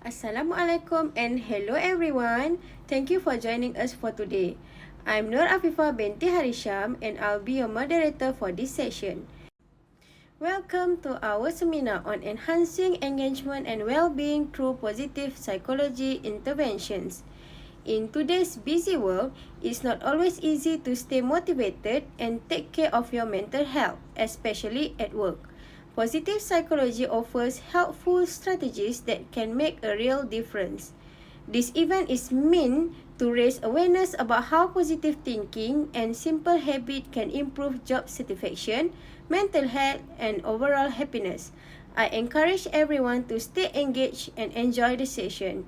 Assalamualaikum and hello everyone. Thank you for joining us for today. I'm BINTI HARISHAM and I'll be your moderator for this session. Welcome to our seminar on enhancing engagement and well-being through positive psychology interventions. In today's busy world, it's not always easy to stay motivated and take care of your mental health, especially at work. Positive psychology offers helpful strategies that can make a real difference. This event is meant to raise awareness about how positive thinking and simple habits can improve job satisfaction, mental health, and overall happiness. I encourage everyone to stay engaged and enjoy the session.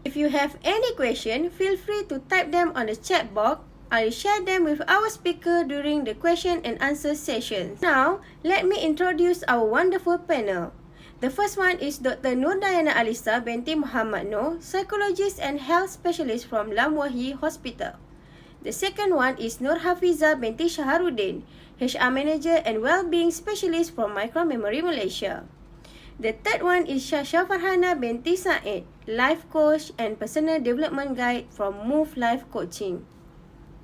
If you have any question, feel free to type them on the chat box. I'll share them with our speaker during the question and answer session. Now, let me introduce our wonderful panel. The first one is Dr. NURDAYANA ALISSA binti Muhammad Noor, psychologist and health specialist from MOHD Hospital. The second one is HAFIZZA binti SYAHARUDIN, HR manager and well-being specialist from Micro Memory Malaysia. The third one is Farhana binti Said, life coach and personal development guide from Move Life Coaching.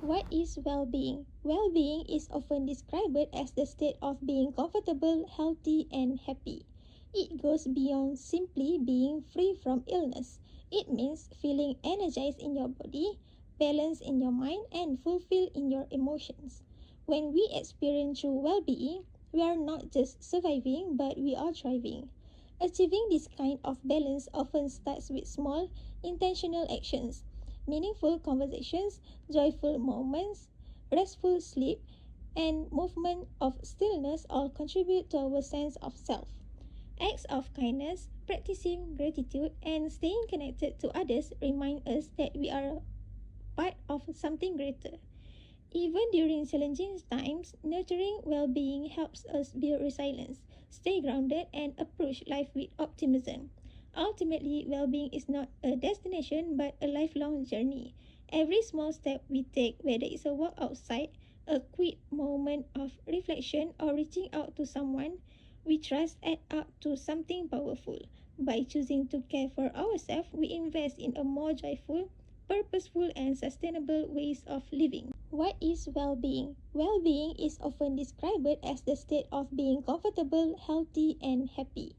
What is well-being? Well-being is often described as the state of being comfortable, healthy, and happy. It goes beyond simply being free from illness. It means feeling energized in your body, balanced in your mind, and fulfilled in your emotions. When we experience true well-being, we are not just surviving, but we are thriving. Achieving this kind of balance often starts with small, intentional actions. Meaningful conversations, joyful moments, restful sleep, and movement of stillness all contribute to our sense of self. Acts of kindness, practicing gratitude, and staying connected to others remind us that we are part of something greater. Even during challenging times, nurturing well-being helps us build resilience, stay grounded, and approach life with optimism. Ultimately, well-being is not a destination but a lifelong journey. Every small step we take, whether it's a walk outside, a quick moment of reflection, or reaching out to someone we trust, add up to something powerful. By choosing to care for ourselves, we invest in a more joyful, purposeful, and sustainable ways of living. What is well-being? Well-being is often described as the state of being comfortable, healthy, and happy.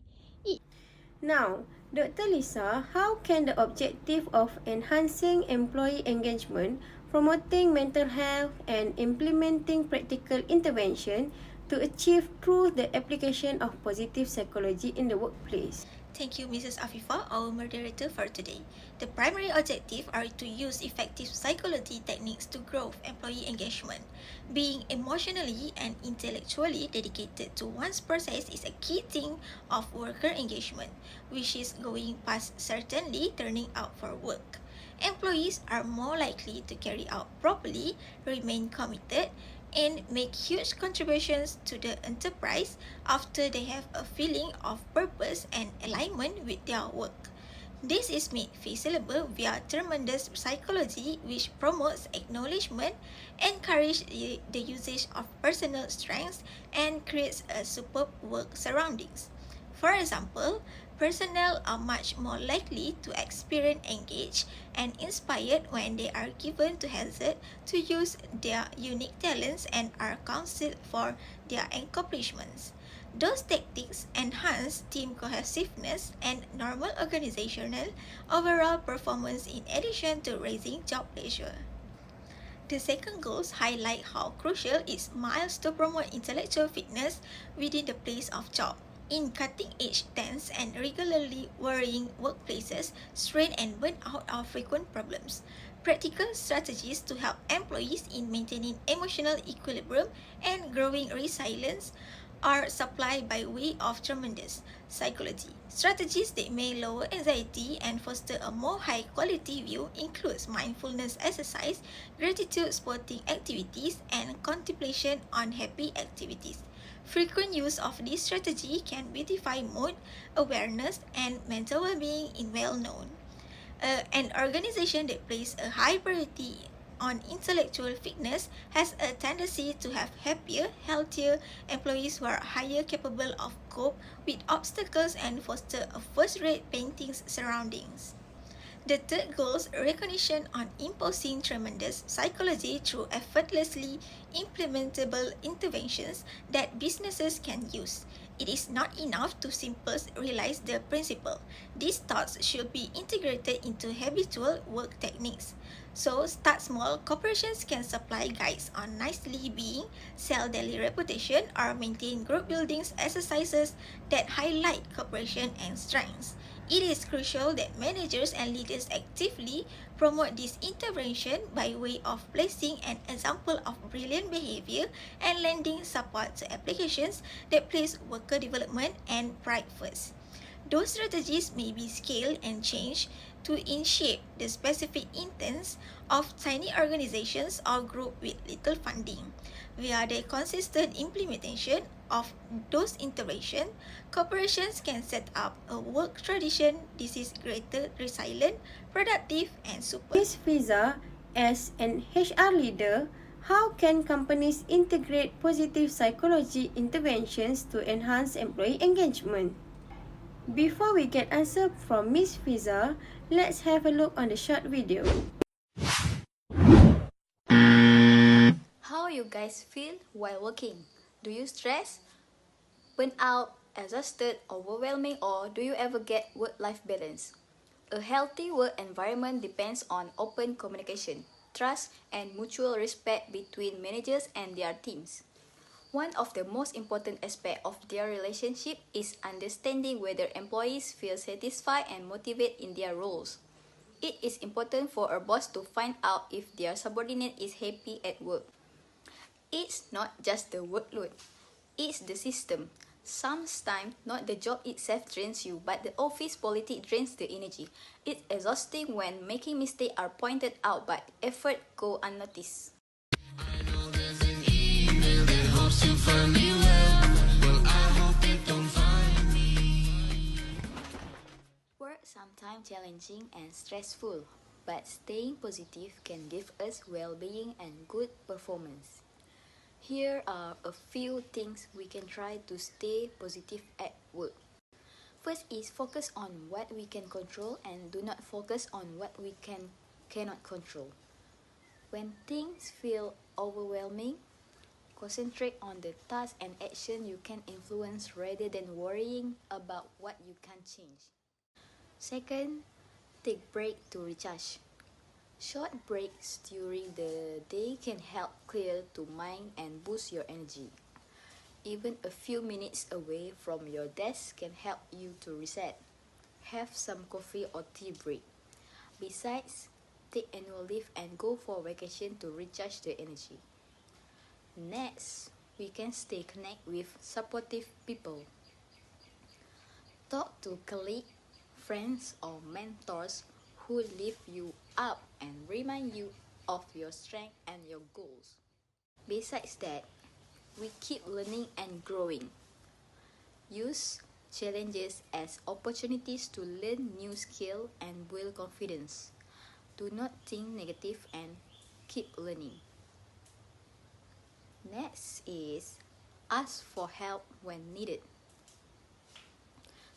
Now, Dr. Lisa, how can the objective of enhancing employee engagement, promoting mental health, and implementing practical intervention to achieve through the application of positive psychology in the workplace? Thank you, Mrs. AFIFA, our moderator for today. The primary objective are to use effective psychology techniques to grow employee engagement. Being emotionally and intellectually dedicated to one's process is a key thing of worker engagement, which is going past certainly turning out for work. Employees are more likely to carry out properly, remain committed, and make huge contributions to the enterprise after they have a feeling of purpose and alignment with their work. This is made feasible via tremendous psychology, which promotes acknowledgement, encourages the usage of personal strengths, and creates a superb work surroundings. For example, personnel are much more likely to experience engaged and inspired when they are given to hazard to use their unique talents and are counseled for their accomplishments. Those tactics enhance team cohesiveness and normal organizational overall performance in addition to raising job pleasure. The second goals highlight how crucial it is to promote intellectual fitness within the place of job. In cutting-edge, tense, and regularly worrying workplaces, strain and burnout are frequent problems. Practical strategies to help employees in maintaining emotional equilibrium and growing resilience are supplied by way of tremendous psychology. Strategies that may lower anxiety and foster a more high-quality view includes mindfulness exercise, gratitude-supporting activities, and contemplation on happy activities. Frequent use of this strategy can beautify mood, awareness, and mental well-being in well-known. An organization that places a high priority on intellectual fitness has a tendency to have happier, healthier employees who are higher capable of cope with obstacles and foster a first-rate painting surroundings. The third goal is recognition on imposing tremendous psychology through effortlessly implementable interventions that businesses can use. It is not enough to simply realize the principle. These thoughts should be integrated into habitual work techniques. So, start small. Corporations can supply guides on nicely being, sell daily reputation, or maintain group buildings exercises that highlight cooperation and strengths. It is crucial that managers and leaders actively promote this intervention by way of placing an example of brilliant behavior and lending support to applications that place worker development and pride first. Those strategies may be scaled and changed to in-shape the specific intents of tiny organizations or groups with little funding. Via the consistent implementation of those interventions, corporations can set up a work tradition. This is greater, resilient, productive, and super. Ms. Fiza, as an HR leader, how can companies integrate positive psychology interventions to enhance employee engagement? Before we get answer from Ms. Fiza, let's have a look on the short video. How you guys feel while working? Do you stress, burn out, exhausted, overwhelming, or do you ever get work-life balance? A healthy work environment depends on open communication, trust, and mutual respect between managers and their teams. One of the most important aspects of their relationship is understanding whether employees feel satisfied and motivated in their roles. It is important for a boss to find out if their subordinate is happy at work. It's not just the workload, it's the system. Sometimes not the job itself drains you, but the office politics drains the energy. It's exhausting when making mistakes are pointed out but effort go unnoticed. Work sometimes challenging and stressful, but staying positive can give us well-being and good performance. Here are a few things we can try to stay positive at work. First is focus on what we can control and do not focus on what we cannot control. When things feel overwhelming, concentrate on the tasks and action you can influence rather than worrying about what you can't change. Second, take break to recharge. Short breaks during the day can help clear the mind and boost your energy. Even a few minutes away from your desk can help you to reset. Have some coffee or tea break. Besides, take annual leave and go for vacation to recharge the energy. Next, we can stay connected with supportive people. Talk to colleagues, friends, or mentors who lift you up and remind you of your strength and your goals. Besides that, we keep learning and growing. Use challenges as opportunities to learn new skills and build confidence. Do not think negative and keep learning. Next is ask for help when needed.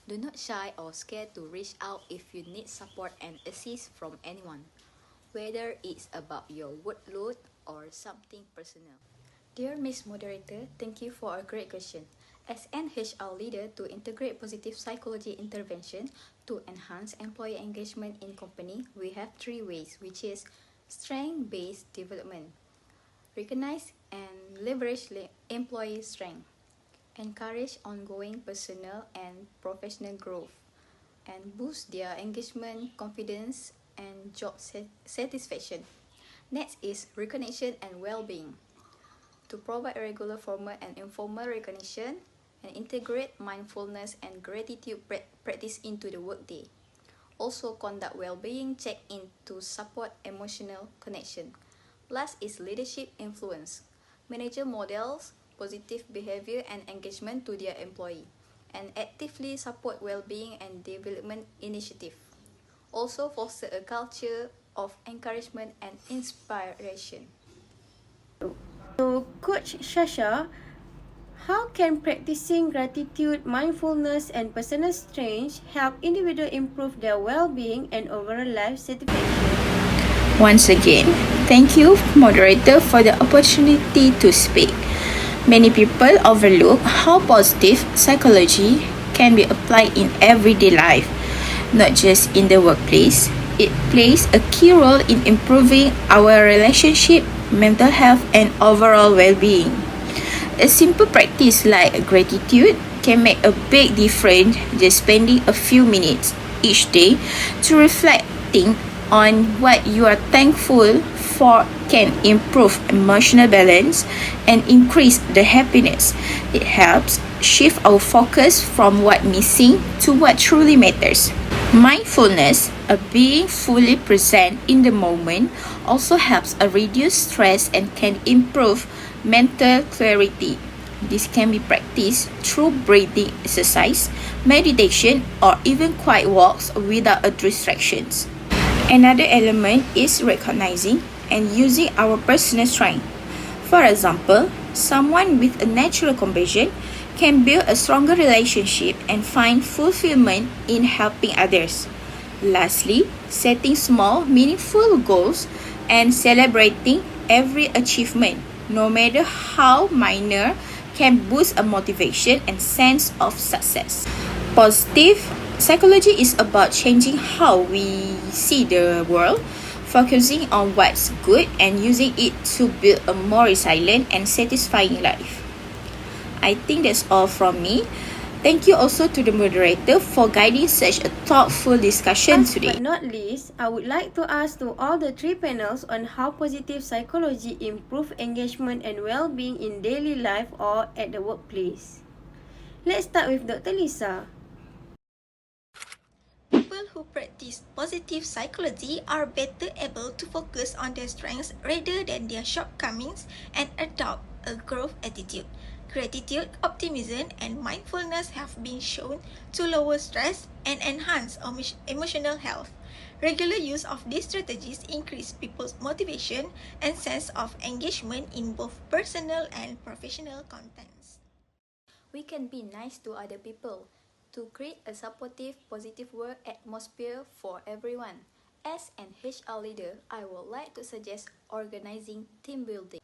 Do not shy or scared to reach out if you need support and assist from anyone, whether it's about your workload or something personal. Dear Miss Moderator, thank you for a great question. As an HR leader, to integrate positive psychology intervention to enhance employee engagement in company, we have three ways, which is strength-based development, recognize and leverage employee strength, encourage ongoing personal and professional growth, and boost their engagement, confidence, and job satisfaction. Next is recognition and well-being. To provide regular formal and informal recognition and integrate mindfulness and gratitude practice into the workday. Also conduct well-being check-in to support emotional connection. Last is leadership influence. Manager models positive behavior and engagement to their employee and actively support well-being and development initiative. Also foster a culture of encouragement and inspiration. So, Coach Syasya, how can practicing gratitude, mindfulness, and personal strength help individuals improve their well-being and overall life satisfaction? Once again, thank you, moderator, for the opportunity to speak. Many people overlook how positive psychology can be applied in everyday life, not just in the workplace. It plays a key role in improving our relationship, mental health, and overall well-being. A simple practice like gratitude can make a big difference just spending a few minutes each day to reflecting on what you are thankful for can improve emotional balance and increase the happiness. It helps shift our focus from what missing to what truly matters. Mindfulness, being fully present in the moment, also helps reduce stress and can improve mental clarity. This can be practiced through breathing exercise, meditation, or even quiet walks without distractions. Another element is recognizing and using our personal strength. For example, someone with a natural compassion can build a stronger relationship and find fulfillment in helping others. Lastly, setting small, meaningful goals and celebrating every achievement, no matter how minor, can boost a motivation and sense of success. Positive psychology is about changing how we see the world, focusing on what's good and using it to build a more resilient and satisfying life. I think that's all from me. Thank you also to the moderator for guiding such a thoughtful discussion Last today. but not least, I would like to ask to all the three panels on how positive psychology improve engagement and well-being in daily life or at the workplace. Let's start with Dr. Lisa. People who practice positive psychology are better able to focus on their strengths rather than their shortcomings and adopt a growth attitude. Gratitude, optimism, and mindfulness have been shown to lower stress and enhance emotional health. Regular use of these strategies increase people's motivation and sense of engagement in both personal and professional contexts. We can be nice to other people to create a supportive, positive work atmosphere for everyone. As an HR leader, I would like to suggest organizing team building.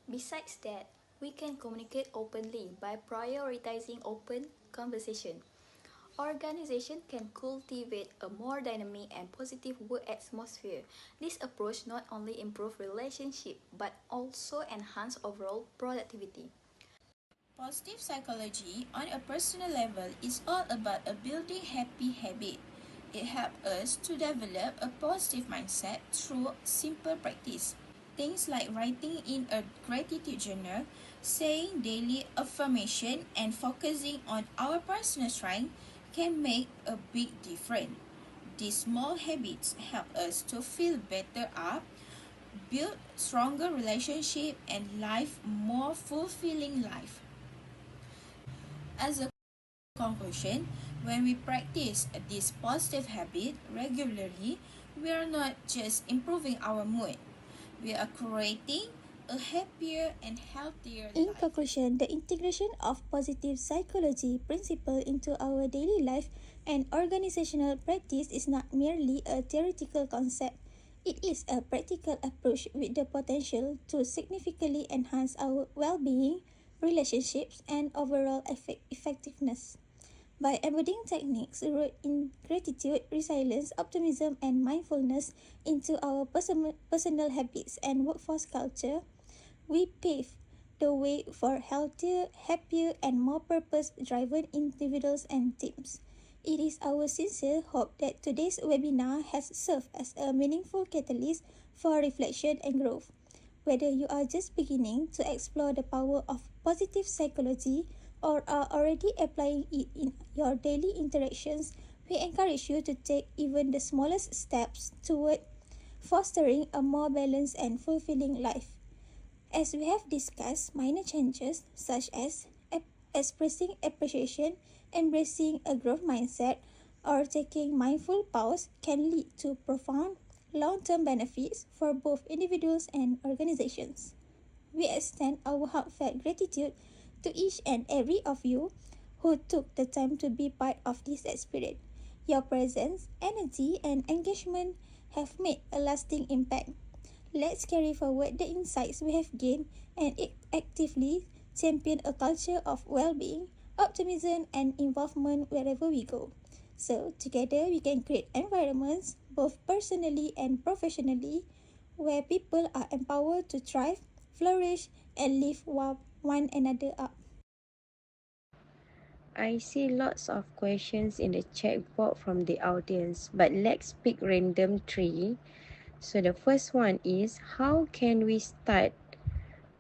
Besides that, we can communicate openly by prioritizing open conversation. Organization can cultivate a more dynamic and positive work atmosphere. This approach not only improves relationship but also enhance overall productivity. Positive psychology on a personal level is all about building happy habit. It helps us to develop a positive mindset through simple practice. Things like writing in a gratitude journal, saying daily affirmation, and focusing on our personal strength can make a big difference. These small habits help us to feel better up, build stronger relationship, and live more fulfilling life. As a conclusion, when we practice this positive habit regularly, we are not just improving our mood, we are creating a happier and healthier In life. conclusion, the integration of positive psychology principle into our daily life and organizational practice is not merely a theoretical concept. It is a practical approach with the potential to significantly enhance our well-being, relationships, and overall effectiveness. By embedding techniques rooted in gratitude, resilience, optimism, and mindfulness into our personal habits and workforce culture, we pave the way for healthier, happier, and more purpose driven individuals and teams. It is our sincere hope that today's webinar has served as a meaningful catalyst for reflection and growth. Whether you are just beginning to explore the power of positive psychology or are already applying it in your daily interactions, we encourage you to take even the smallest steps toward fostering a more balanced and fulfilling life. As we have discussed, minor changes such as expressing appreciation, embracing a growth mindset, or taking mindful pause can lead to profound long-term benefits for both individuals and organizations. We extend our heartfelt gratitude to each and every of you who took the time to be part of this experience. Your presence, energy, and engagement have made a lasting impact. Let's carry forward the insights we have gained and actively champion a culture of well-being, optimism, and involvement wherever we go. So, together we can create environments, both personally and professionally, where people are empowered to thrive, flourish, and lift one another up. I see lots of questions in the chat box from the audience, but let's pick random three. So the first one is, how can we start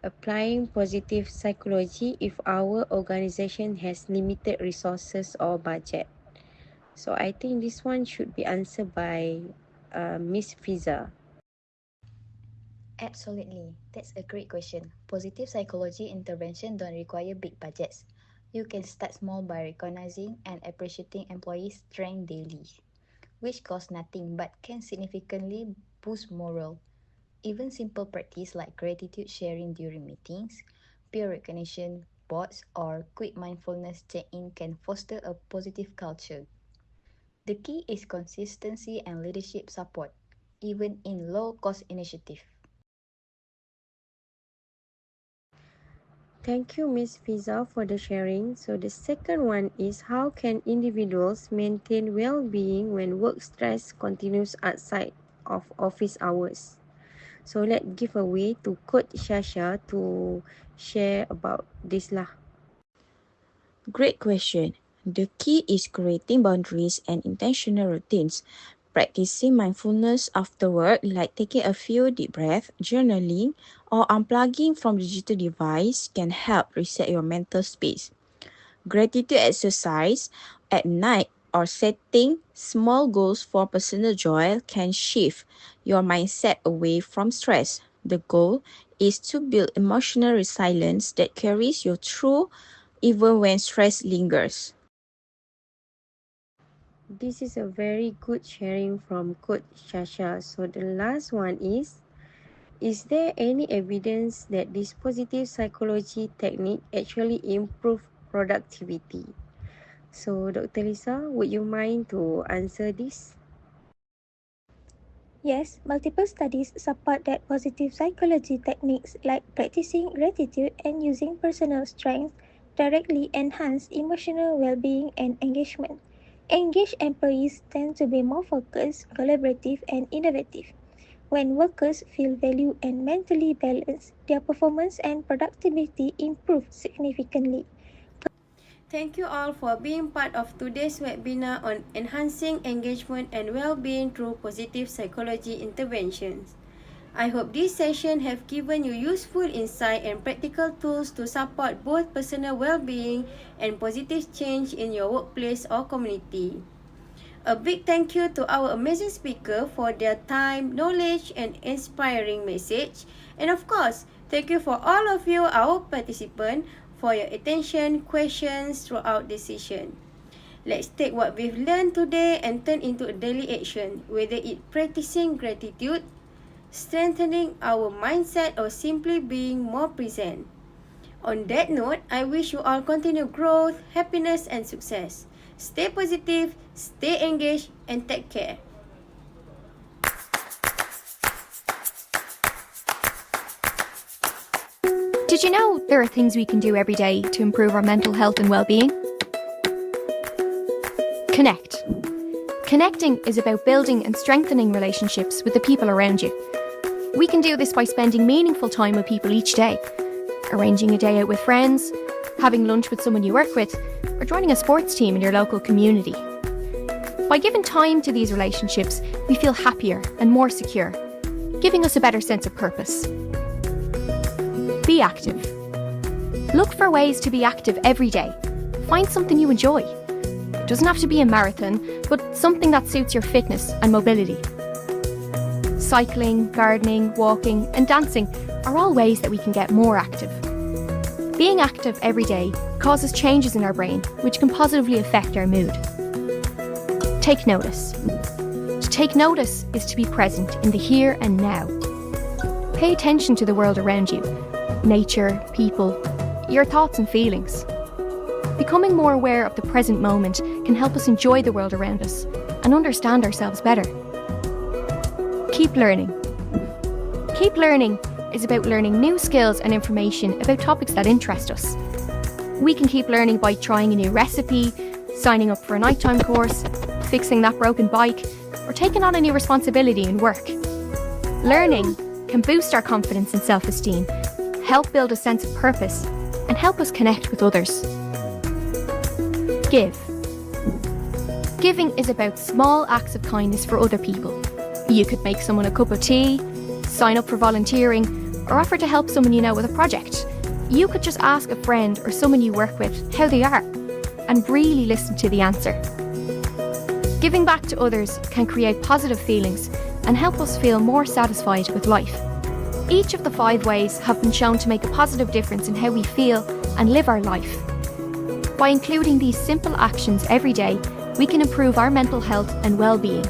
applying positive psychology if our organization has limited resources or budget? So I think this one should be answered by Miss Fiza. Absolutely. That's a great question. Positive psychology intervention don't require big budgets. You can start small by recognizing and appreciating employees' strength daily, which costs nothing but can significantly boost morale. Even simple practice like gratitude sharing during meetings, peer recognition boards, or quick mindfulness check-in can foster a positive culture. The key is consistency and leadership support, even in low-cost initiatives. Thank you, Miss Fiza, for the sharing. So the second one is, how can individuals maintain well-being when work stress continues outside of office hours? So let's give away to Coach Syasya to share about this lah. Great question. The key is creating boundaries and intentional routines. Practicing mindfulness after work, like taking a few deep breaths, journaling, or unplugging from digital device can help reset your mental space. Gratitude exercise at night or setting small goals for personal joy can shift your mindset away from stress. The goal is to build emotional resilience that carries you through even when stress lingers. This is a very good sharing from Coach Syasya. So the last one is there any evidence that this positive psychology technique actually improve productivity? So Dr. Lisa, would you mind to answer this? Yes, multiple studies support that positive psychology techniques like practicing gratitude and using personal strength directly enhance emotional well-being and engagement. Engaged employees tend to be more focused, collaborative, and innovative. When workers feel valued and mentally balanced, their performance and productivity improve significantly. Thank you all for being part of today's webinar on enhancing engagement and well-being through positive psychology interventions. I hope this session have given you useful insight and practical tools to support both personal well-being and positive change in your workplace or community. A big thank you to our amazing speaker for their time, knowledge, and inspiring message. And of course, thank you for all of you, our participants, for your attention, questions throughout this session. Let's take what we've learned today and turn into a daily action, whether it's practicing gratitude, strengthening our mindset, or simply being more present. On that note, I wish you all continued growth, happiness, and success. Stay positive, stay engaged, and take care. Did you know there are things we can do every day to improve our mental health and well-being? Connect. Connecting is about building and strengthening relationships with the people around you. We can do this by spending meaningful time with people each day, arranging a day out with friends, having lunch with someone you work with, or joining a sports team in your local community. By giving time to these relationships, we feel happier and more secure, giving us a better sense of purpose. Be active. Look for ways to be active every day. Find something you enjoy. It doesn't have to be a marathon, but something that suits your fitness and mobility. Cycling, gardening, walking, and dancing are all ways that we can get more active. Being active every day causes changes in our brain, which can positively affect our mood. Take notice. take notice is to be present in the here and now. Pay attention to the world around you, nature, people, your thoughts and feelings. Becoming more aware of the present moment can help us enjoy the world around us and understand ourselves better. Keep learning. Keep learning is about learning new skills and information about topics that interest us. We can keep learning by trying a new recipe, signing up for a nighttime course, fixing that broken bike, or taking on a new responsibility in work. Learning can boost our confidence and self-esteem, help build a sense of purpose, and help us connect with others. Give. Giving is about small acts of kindness for other people. You could make someone a cup of tea, sign up for volunteering, or offer to help someone you know with a project. You could just ask a friend or someone you work with how they are, and really listen to the answer. Giving back to others can create positive feelings and help us feel more satisfied with life. Each of the 5 ways have been shown to make a positive difference in how we feel and live our life. By including these simple actions every day, we can improve our mental health and well-being.